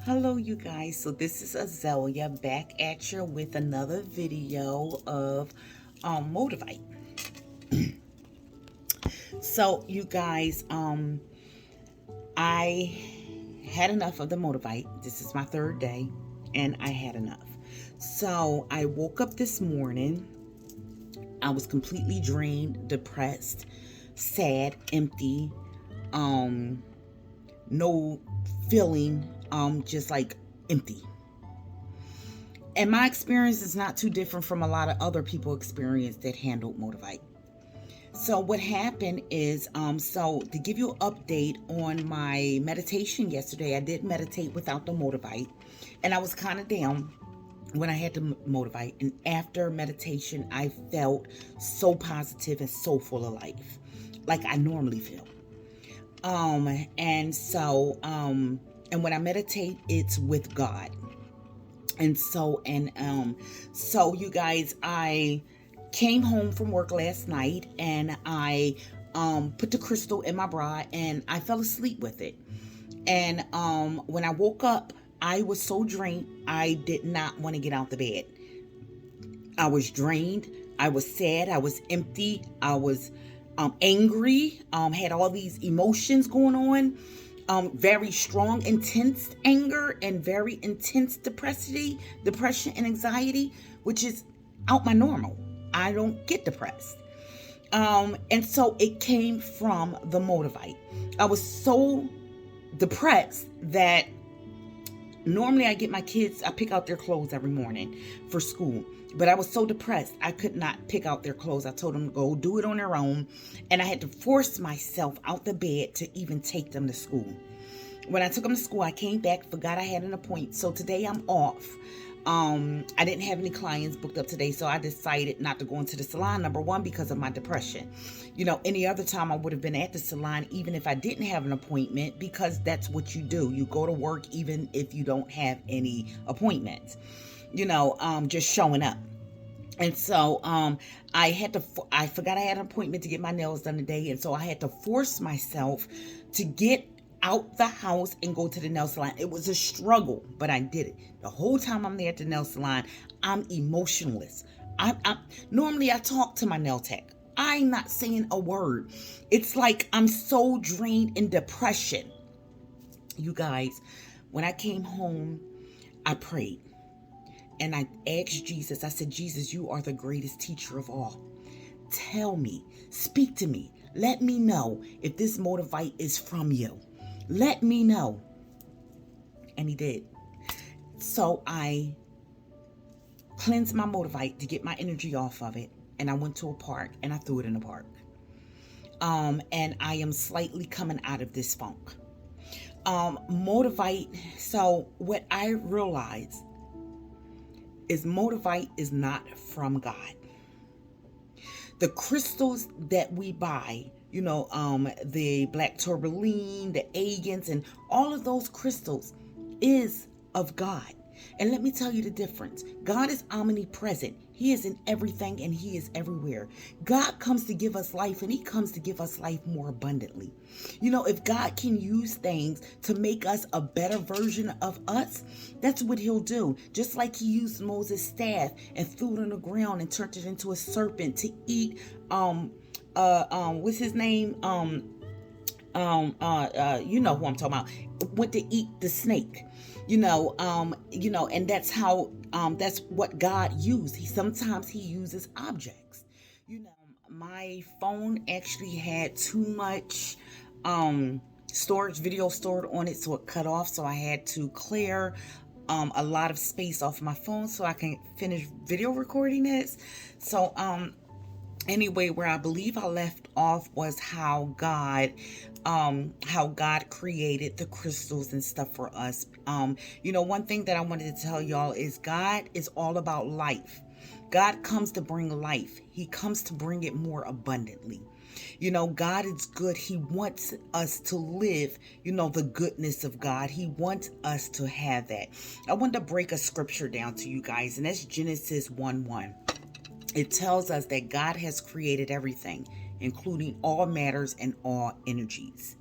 Hello you guys, so this is Azalea back at you with another video of Moldavite. So you guys, I had enough of the Moldavite. This is my third day and I had enough. So I woke up this morning. I was completely drained, depressed, sad, empty, um no feeling, just like empty. And my experience is not too different from a lot of other people experience that handled Motivite. So what happened is, so to give you an update on my meditation yesterday, I did meditate without the Motivite, and I was kind of down when I had to Motivite. And after meditation, I felt so positive and so full of life, like I normally feel. And when I meditate, it's with God. And so you guys, I came home from work last night and I put the crystal in my bra and I fell asleep with it. And when I woke up, I was so drained, I did not want to get out the bed. I was drained, I was sad, I was empty, I was angry, had all these emotions going on. Very strong, intense anger and very intense depression and anxiety, which is out my normal. I don't get depressed. And so it came from the Motivite. I was so depressed that normally I get my kids, I pick out their clothes every morning for school. But I was so depressed, I could not pick out their clothes. I told them to go do it on their own. And I had to force myself out the bed to even take them to school. When I took them to school, I came back, forgot I had an appointment. So today I'm off. I didn't have any clients booked up today, so I decided not to go into the salon, number one, because of my depression. Any other time I would have been at the salon, even if I didn't have an appointment, because that's what you do. You go to work even if you don't have any appointments, just showing up. And so I forgot I had an appointment to get my nails done today. And so I had to force myself to get out the house and go to the nail salon. It was a struggle, but I did it. The whole time I'm there at the nail salon, I'm emotionless. Normally I talk to my nail tech. I'm not saying a word. It's like I'm so drained in depression. You guys, when I came home, I prayed. And I asked Jesus, I said, Jesus, you are the greatest teacher of all. Tell me, speak to me. Let me know if this Motivite is from you. Let me know. And he did. So I cleansed my Motivite to get my energy off of it. And I went to a park and I threw it in the park. And I am slightly coming out of this funk. Motivite. So what I realized is Motivite is not from God. The crystals that we buy, the black tourmaline, the agants, and all of those crystals is of God. And let me tell you the difference. God is omnipresent. He is in everything and he is everywhere. God comes to give us life, and he comes to give us life more abundantly. If God can use things to make us a better version of us, that's what he'll do. Just like he used Moses' staff and threw it on the ground and turned it into a serpent to eat, what's his name? You know who I'm talking about. Went to eat the snake. And that's how, that's what God used. Sometimes he uses objects. My phone actually had too much storage, video stored on it, so it cut off. So I had to clear a lot of space off my phone so I can finish video recording this. So anyway, where I believe I left off was how God created the crystals and stuff for us. One thing that I wanted to tell y'all is God is all about life. God comes to bring life. He comes to bring it more abundantly. God is good. He wants us to live, the goodness of God. He wants us to have that. I want to break a scripture down to you guys, and that's Genesis 1:1. It tells us that God has created everything, including all matters and all energies.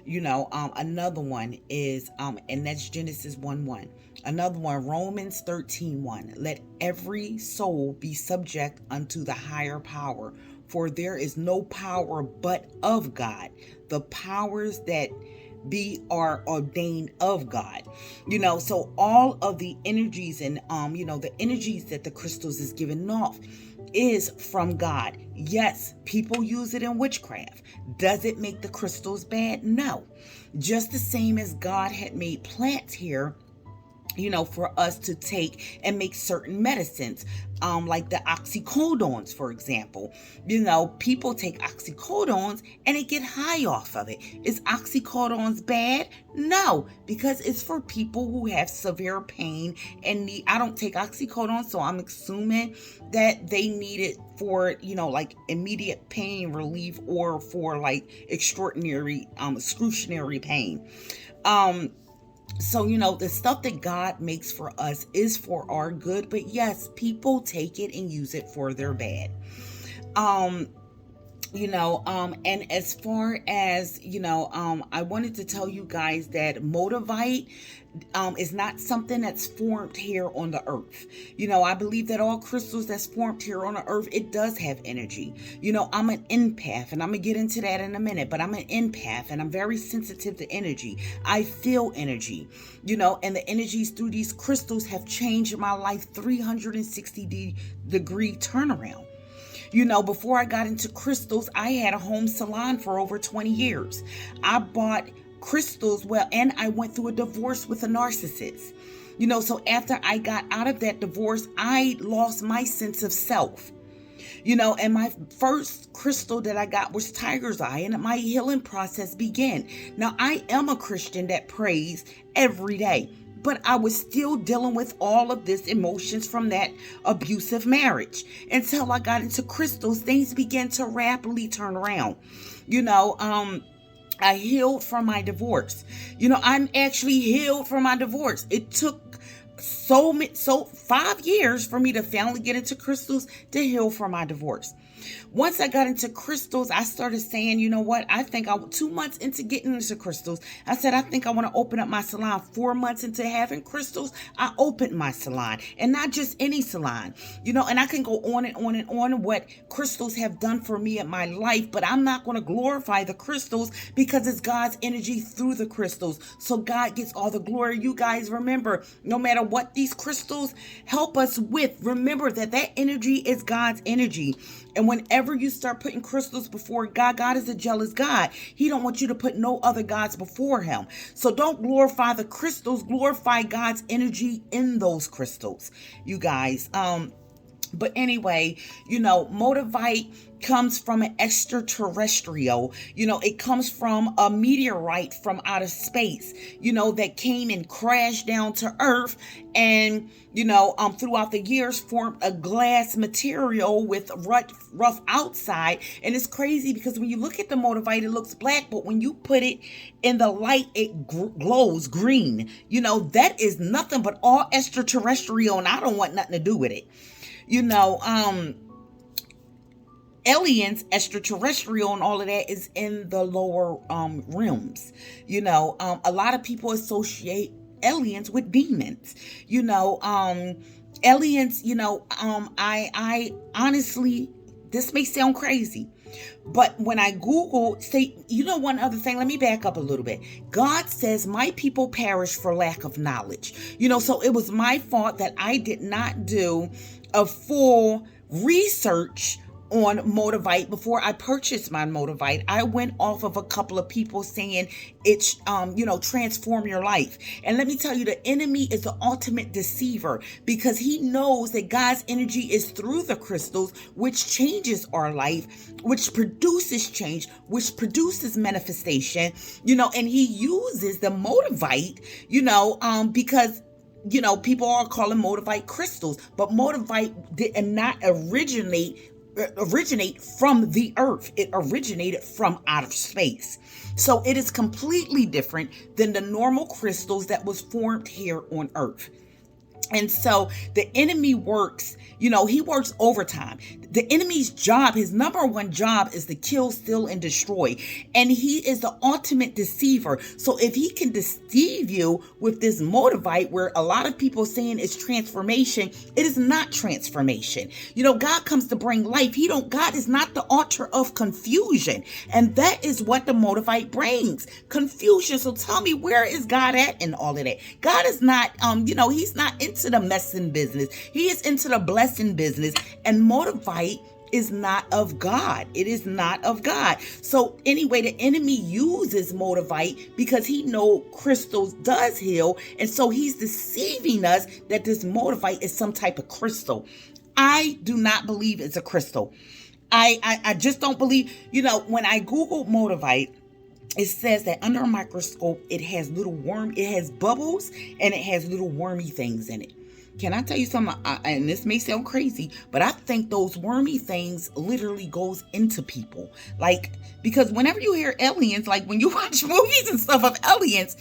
Another one is, and that's Genesis 1:1. Another one, Romans 13:1. Let every soul be subject unto the higher power, for there is no power but of God. The powers that be are ordained of God. So all of the energies and the energies that the crystals is giving off is from God. Yes, people use it in witchcraft. Does it make the crystals bad? No. Just the same as God had made plants here, for us to take and make certain medicines, like the oxycodones, for example. People take oxycodones and they get high off of it. Is oxycodones bad? No, because it's for people who have severe pain and need. I don't take oxycodones, so I'm assuming that they need it for, like immediate pain relief or for like excruciating pain. So, the stuff that God makes for us is for our good, but yes, people take it and use it for their bad. And as far as, I wanted to tell you guys that Moldavite is not something that's formed here on the earth. I believe that all crystals that's formed here on the earth, it does have energy. I'm an empath, and I'm going to get into that in a minute, but I'm an empath, and I'm very sensitive to energy. I feel energy, and the energies through these crystals have changed my life 360-degree turnaround. Before I got into crystals, I had a home salon for over 20 years. I bought crystals, and I went through a divorce with a narcissist. So after I got out of that divorce, I lost my sense of self. And my first crystal that I got was tiger's eye, and my healing process began. Now, I am a Christian that prays every day, but I was still dealing with all of this emotions from that abusive marriage. Until I got into crystals, things began to rapidly turn around. I healed from my divorce. I'm actually healed from my divorce. It took so 5 years for me to finally get into crystals to heal from my divorce. Once I got into crystals, I started saying, 2 months into getting into crystals, I said, I think I want to open up my salon. 4 months into having crystals, I opened my salon, and not just any salon, and I can go on and on and on what crystals have done for me in my life, but I'm not going to glorify the crystals because it's God's energy through the crystals. So God gets all the glory. You guys remember, no matter what these crystals help us with, remember that energy is God's energy. And whenever you start putting crystals before God, God is a jealous God. He don't want you to put no other gods before him. So don't glorify the crystals, glorify God's energy in those crystals, you guys. But anyway, Moldavite comes from an extraterrestrial. It comes from a meteorite from outer space, that came and crashed down to Earth and, throughout the years formed a glass material with rough outside. And it's crazy because when you look at the Moldavite, it looks black, but when you put it in the light, it glows green. That is nothing but all extraterrestrial, and I don't want nothing to do with it. Aliens, extraterrestrial, and all of that is in the lower realms. A lot of people associate aliens with demons. Aliens, I honestly, this may sound crazy, but when I Google, one other thing, let me back up a little bit. God says, my people perish for lack of knowledge. So it was my fault that I did not do a full research on Moldavite before I purchased my Moldavite. I went off of a couple of people saying it's, transform your life. And let me tell you, the enemy is the ultimate deceiver because he knows that God's energy is through the crystals, which changes our life, which produces change, which produces manifestation, and he uses the Moldavite, because people are calling Moldavite crystals, but Moldavite did not originate from the earth. It originated from outer space. So it is completely different than the normal crystals that was formed here on earth. And so the enemy works, he works overtime. The enemy's job, his number one job, is to kill, steal, and destroy. And he is the ultimate deceiver. So if he can deceive you with this Moldavite, where a lot of people are saying it's transformation, it is not transformation. God comes to bring life. God is not the author of confusion. And that is what the Moldavite brings. Confusion. So tell me, where is God at in all of that? God is not, he's not into the messing business. He is into the blessing business. And Moldavite is not of God. It is not of God. So anyway, the enemy uses Moldavite because he know crystals does heal. And so he's deceiving us that this Moldavite is some type of crystal. I do not believe it's a crystal. I just don't believe, when I Googled Moldavite, it says that under a microscope, it has bubbles and it has little wormy things in it. Can I tell you something? And this may sound crazy, but I think those wormy things literally goes into people. Because whenever you hear aliens, like when you watch movies and stuff of aliens,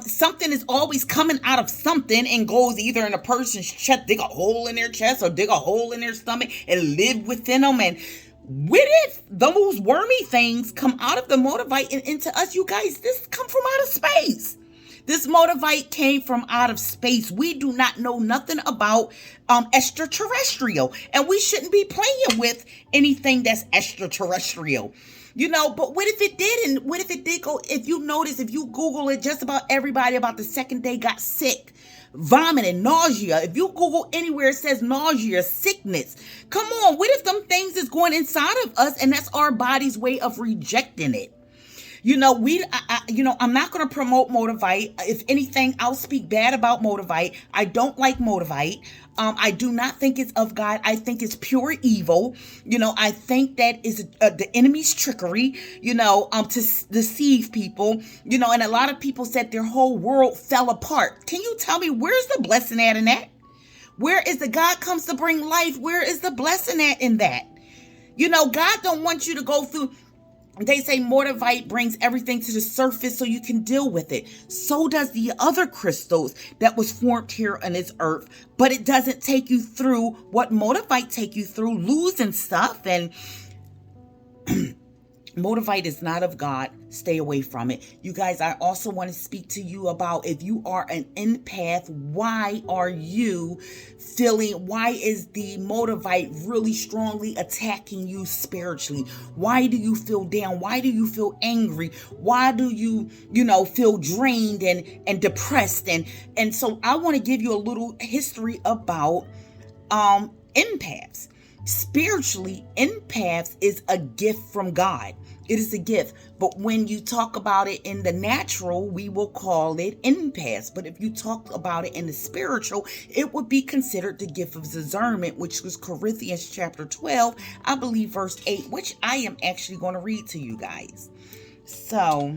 something is always coming out of something and goes either in a person's chest, dig a hole in their chest, or dig a hole in their stomach and live within them. And what if those wormy things come out of the Moldavite and into us? You guys, this come from outer space. This Moldavite came from out of space. We do not know nothing about extraterrestrial. And we shouldn't be playing with anything that's extraterrestrial. But what if it did? And what if it did go? If you notice, if you Google it, just about everybody about the second day got sick, vomiting, nausea. If you Google anywhere, it says nausea, sickness. Come on, what if them things is going inside of us and that's our body's way of rejecting it? I'm not going to promote Moldavite. If anything, I'll speak bad about Moldavite. I don't like Moldavite. I do not think it's of God. I think it's pure evil. I think that is the enemy's trickery, to deceive people, and a lot of people said their whole world fell apart. Can you tell me, where's the blessing at in that? Where is the God comes to bring life? Where is the blessing at in that? God don't want you to go through. They say Moldavite brings everything to the surface so you can deal with it. So does the other crystals that was formed here on this earth. But it doesn't take you through what Moldavite take you through, losing stuff. And Moldavite is not of God. Stay away from it. You guys, I also want to speak to you about, if you are an empath, why is the Moldavite really strongly attacking you spiritually? Why do you feel down? Why do you feel angry? Why do you, feel drained and depressed? And so I want to give you a little history about empaths. Spiritually, empaths is a gift from God. It is a gift. But when you talk about it in the natural, we will call it empaths. But if you talk about it in the spiritual, it would be considered the gift of discernment, which was Corinthians chapter 12, I believe verse 8, which I am actually going to read to you guys. So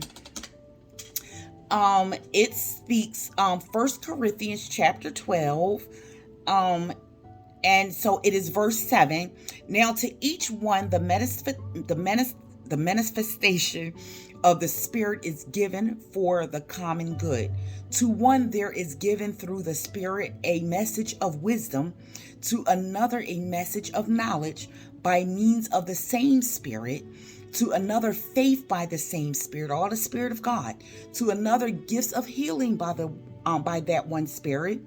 it speaks 1 Corinthians chapter 12, and so it is verse 7. Now to each one the manifestation of the Spirit is given for the common good. To one there is given through the Spirit a message of wisdom, to another a message of knowledge by means of the same Spirit, to another faith by the same Spirit, all the Spirit of God, to another gifts of healing by that one Spirit,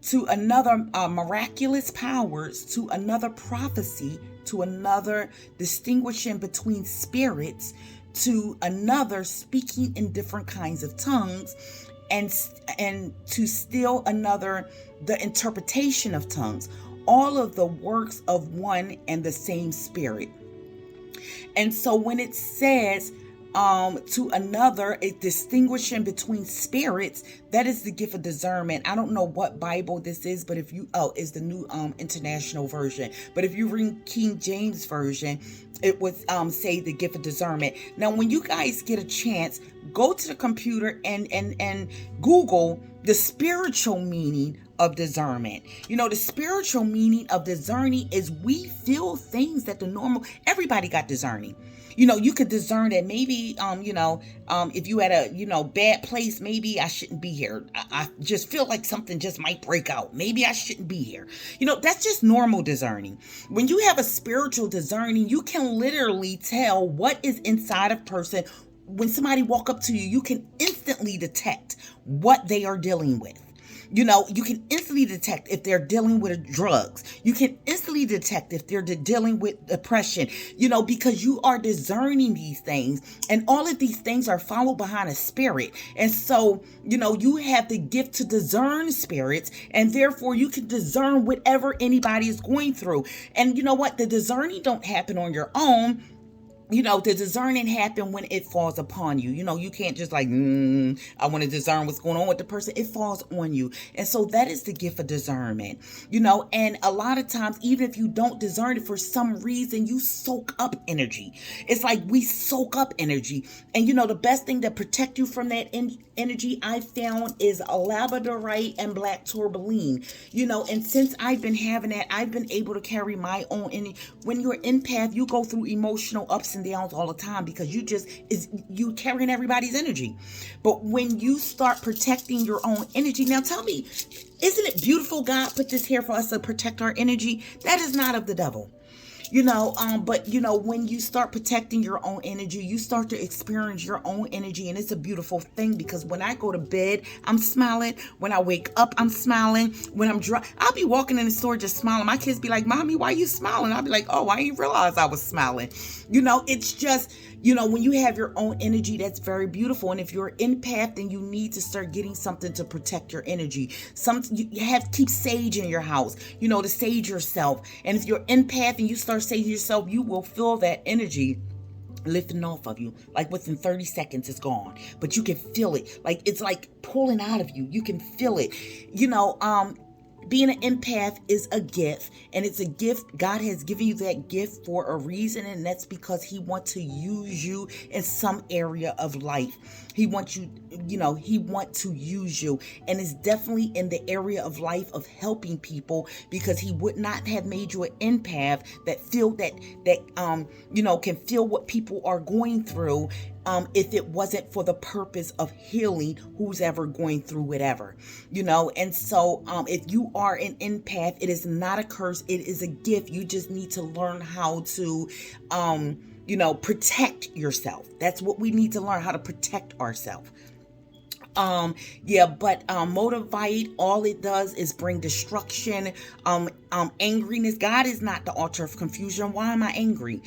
to another miraculous powers, to another prophecy, to another distinguishing between spirits, to another speaking in different kinds of tongues, and to still another the interpretation of tongues. All of the works of one and the same Spirit. And so when it says to another, a distinguishing between spirits, that is the gift of discernment. I don't know what Bible this is, but if you, it's the New International Version. But if you read King James Version, it would say the gift of discernment. Now, when you guys get a chance, go to the computer and Google the spiritual meaning of discernment. The spiritual meaning of discerning is we feel things that everybody got discerning. You could discern that maybe, if you at a, bad place, maybe I shouldn't be here. I just feel like something just might break out. Maybe I shouldn't be here. That's just normal discerning. When you have a spiritual discerning, you can literally tell what is inside a person. When somebody walk up to you, you can instantly detect what they are dealing with. You can instantly detect if they're dealing with drugs. You can instantly detect if they're dealing with depression, because you are discerning these things. And all of these things are followed behind a spirit. And so, you have the gift to discern spirits, and therefore you can discern whatever anybody is going through. And you know what? The discerning don't happen on your own. The discerning happen when it falls upon you. You can't just like, I want to discern what's going on with the person. It falls on you. And so that is the gift of discernment, and a lot of times, even if you don't discern it, for some reason, you soak up energy. It's like we soak up energy. And the best thing that protect you from that energy I found is a labradorite and black tourmaline, and since I've been having that, I've been able to carry my own energy. When you're an empath, you go through emotional ups and downs all the time because you carrying everybody's energy. But when you start protecting your own energy, now tell me, isn't it beautiful God put this here for us to protect our energy? That is not of the devil. But when you start protecting your own energy, you start to experience your own energy, and it's a beautiful thing, because when I go to bed, I'm smiling. When I wake up, I'm smiling. When I'm I'll be walking in the store just smiling. My kids be like, "Mommy, why are you smiling?" I'll be like, "Oh, I didn't realize I was smiling." It's just, when you have your own energy, that's very beautiful. And if you're an empath, then you need to start getting something to protect your energy. You have to keep sage in your house, to sage yourself. And if you're an empath and you start saging yourself, you will feel that energy lifting off of you. Like within 30 seconds, it's gone. But you can feel it. Like it's like pulling out of you. You can feel it. Being an empath is a gift, and it's a gift. God has given you that gift for a reason, and that's because he wants to use you in some area of life. He wants you, he wants to use you, and it's definitely in the area of life of helping people, because he would not have made you an empath that can feel what people are going through, if it wasn't for the purpose of healing who's ever going through whatever, and so if you are an empath, it is not a curse, it is a gift. You just need to learn how to protect yourself. That's what we need to learn, how to protect ourselves. Moldavite, all it does is bring destruction, angriness. God is not the author of confusion. Why am I angry?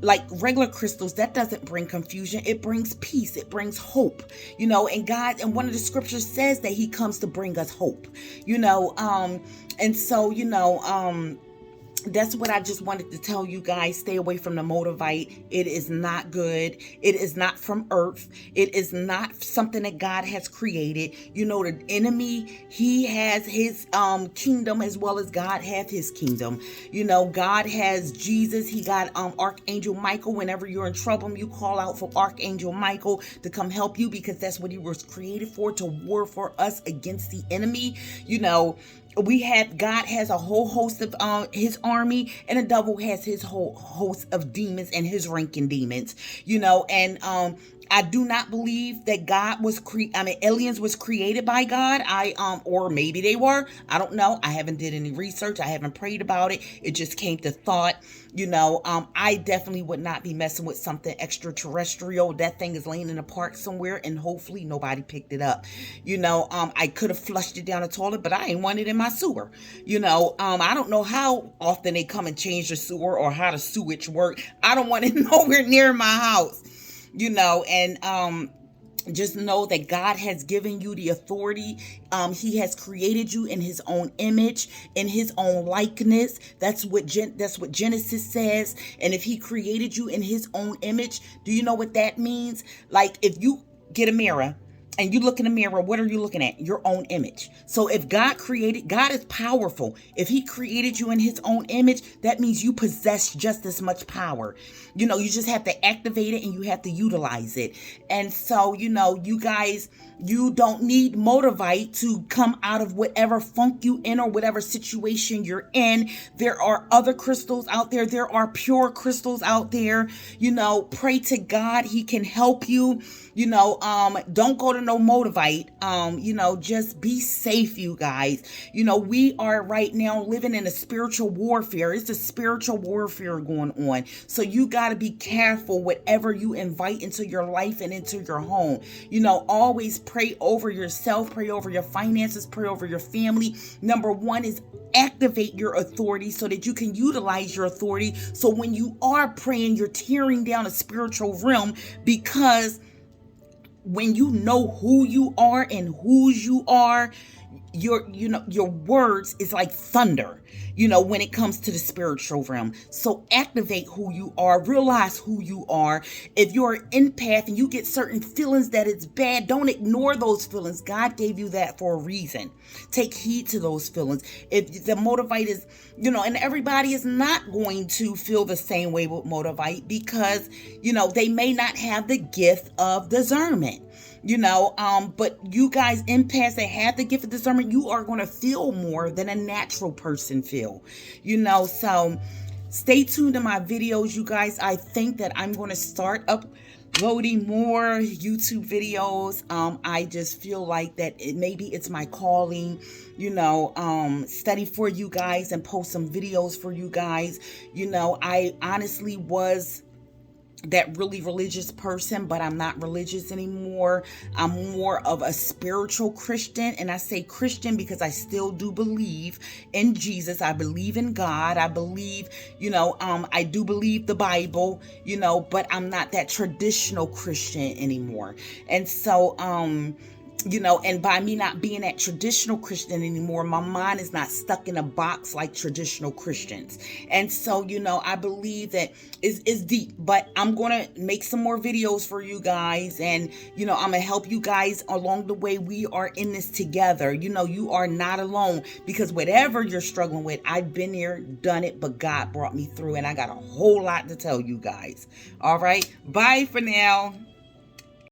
Like regular crystals, that doesn't bring confusion. It brings peace. It brings hope, and God, and one of the scriptures says that he comes to bring us hope, and so, that's what I just wanted to tell you guys. Stay away from the Moldavite. It is not good. It is not from earth. It is not something that God has created. The enemy, he has his kingdom as well as God has his kingdom. God has Jesus. He got Archangel Michael. Whenever you're in trouble, you call out for Archangel Michael to come help you, because that's what he was created for, to war for us against the enemy. God has a whole host of his army, and the devil has his whole host of demons and his ranking demons, and I do not believe that aliens was created by God. Or maybe they were. I don't know. I haven't did any research. I haven't prayed about it. It just came to thought. I definitely would not be messing with something extraterrestrial. That thing is laying in a park somewhere, and hopefully nobody picked it up. I could have flushed it down the toilet, but I ain't want it in my sewer. I don't know how often they come and change the sewer or how the sewage work. I don't want it nowhere near my house. And just know that God has given you the authority. He has created you in his own image, in his own likeness. That's what Genesis says. And if he created you in his own image, do you know what that means? Like if you get a mirror and you look in the mirror, what are you looking at? Your own image. So if God is powerful. If he created you in his own image, that means you possess just as much power. You know, you just have to activate it and you have to utilize it. And so, you know, you guys, you don't need Moldavite to come out of whatever funk you in or whatever situation you're in. There are other crystals out there. There are pure crystals out there. You know, pray to God. He can help you. You know, don't go to no Moldavite. You know, just be safe, you guys. You know, we are right now living in a spiritual warfare. It's a spiritual warfare going on. So you got to be careful whatever you invite into your life and into your home. You know, always pray over yourself, pray over your finances, pray over your family. Number one is activate your authority so that you can utilize your authority. So when you are praying, you're tearing down a spiritual realm, because when you know who you are and whose you are, your words is like thunder, you know, when it comes to the spiritual realm. So activate who you are, realize who you are. If you're an empath and you get certain feelings that it's bad, don't ignore those feelings. God gave you that for a reason. Take heed to those feelings. If the Moldavite is, you know, and everybody is not going to feel the same way with Moldavite, because, you know, they may not have the gift of discernment. You know, but you guys, empaths that have the gift of discernment, you are going to feel more than a natural person feel, you know. So stay tuned to my videos, you guys. I think that I'm going to start uploading more YouTube videos. I just feel like that maybe it's my calling, you know, study for you guys and post some videos for you guys. You know, I honestly was that really religious person, but I'm not religious anymore. I'm more of a spiritual Christian, and I say Christian because I still do believe in Jesus. I believe in God. I believe, you know, I do believe the Bible, you know, but I'm not that traditional Christian anymore. And so, you know, and by me not being that traditional Christian anymore, my mind is not stuck in a box like traditional Christians. And so, you know, I believe that it's deep, but I'm going to make some more videos for you guys. And, you know, I'm going to help you guys along the way. We are in this together. You know, you are not alone, because whatever you're struggling with, I've been there, done it, but God brought me through, and I got a whole lot to tell you guys. All right. Bye for now.